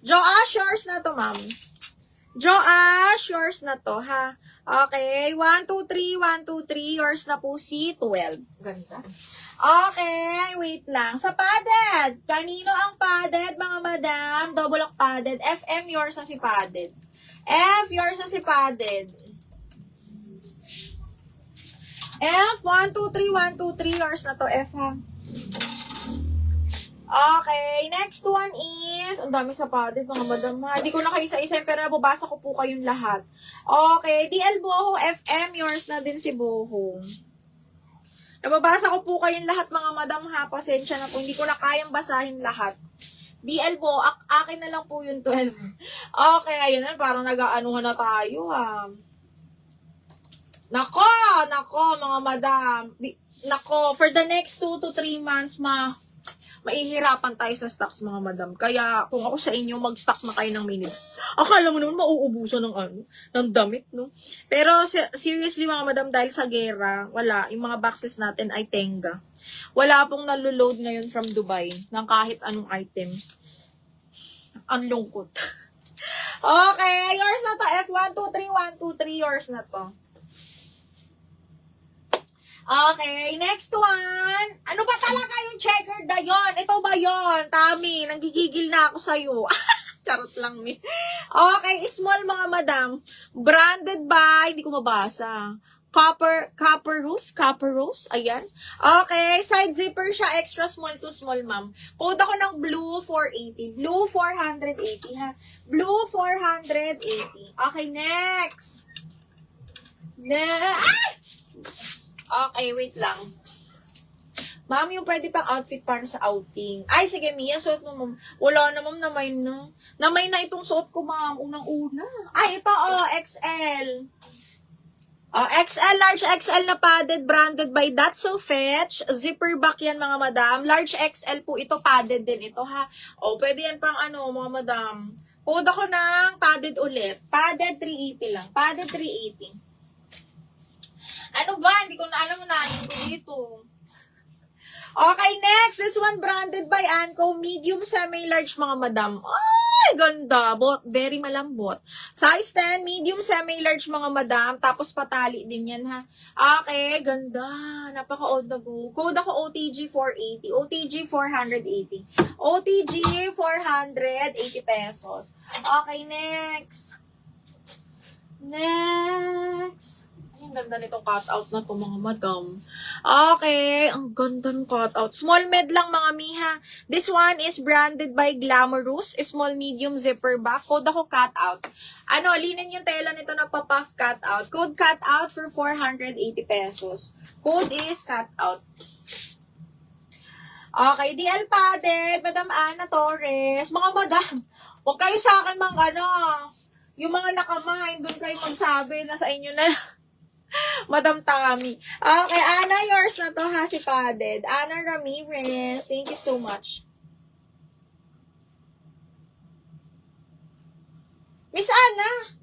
Joash, yours na to, ma'am. Joash, yours na to, ha? Okay, 1, 2, 3, 1, 2, 3. Yours na po si 12. Ganda. Okay, wait lang. Sa padded. Kanino ang padded, mga madam? Double lock padded. FM, yours na si padded. F, yours na si padded. F, 1, 2, 3, 1, 2, 3. Yours na to, F, ha? Okay, next one is, ang dami sa padded, mga madam, ha? Hindi ko na kayo isa-isa, pero nababasa ko po kayong lahat. Okay, DL Boho, FM, yours na din si Boho. Nababasa ko po kayong lahat, mga madam, ha? Pasensya na po, hindi ko na kayang basahin lahat. DL Boho, akin na lang po yung 12. Okay, ayun na, parang nag-aanuhan na tayo, ha? Nako, mga madam. Nako, for the next 2 to 3 months, maihirapan tayo sa stocks, mga madam. Kaya, kung ako sa inyo, mag-stock na kayo ng minute. Akala mo naman, mauubusan ng damit, no? Pero, seriously, mga madam, dahil sa gera, wala. Yung mga boxes natin ay tenga. Wala pong naloload ngayon from Dubai ng kahit anong items. Ang lungkot. Okay, yours na to. F1, 2, 3, 1, 2, 3. Yours na to. Okay, next one. Ano ba talaga yung checkered na yun? Ito ba yun? Tami, nanggigigil na ako sa'yo. Charot lang ni. Okay, small, mga madam. Branded by, hindi ko mabasa. Copper Rose, ayan. Okay, side zipper siya, extra small to small, ma'am. Code ako ng blue 480. Blue 480, ha? Blue 480. Okay, next. Okay, wait lang. Ma'am, yung pwede pang outfit para sa outing. Ay, sige, Mia, suot mo, ma'am. Wala na, ma'am, namay na. Namay na itong suot ko, ma'am. Unang-una. Ay, ito, XL. XL, large XL na padded, branded by That's So Fetch. Zipper back yan, mga madam. Large XL po ito, padded din ito, ha? Pwede yan pang mga madam. Code ako ng padded ulit. Padded 380 lang. Padded 380. Ano ba? Hindi ko na alam na dito. Okay, next. This one branded by Anco. Medium, semi-large, mga madam. Ay, ganda. Very malambot. Size 10, medium, semi-large, mga madam. Tapos patali din yan, ha. Okay, ganda. Napaka-old na go. Code ako OTG 480. OTG 480. OTG 480 pesos. Okay, next. Next. Ang ganda nitong cutout na to, mga madam. Okay, ang ganda ng cutout. Small med lang, mga miha. This one is branded by Glamorous. Small medium zipper back. Code ako cutout. Linen yung tela nito na pa-puff cutout. Code cutout for 480 pesos. Code is cutout. Okay, DL padded, Madam Ana Torres. Mga madam, huwag kayo sa akin yung mga nakamain, doon kayo magsabi na sa inyo na Madam Tami. Okay, Ana, yours na to, ha, si padded. Ana Ramirez, thank you so much. Miss Ana,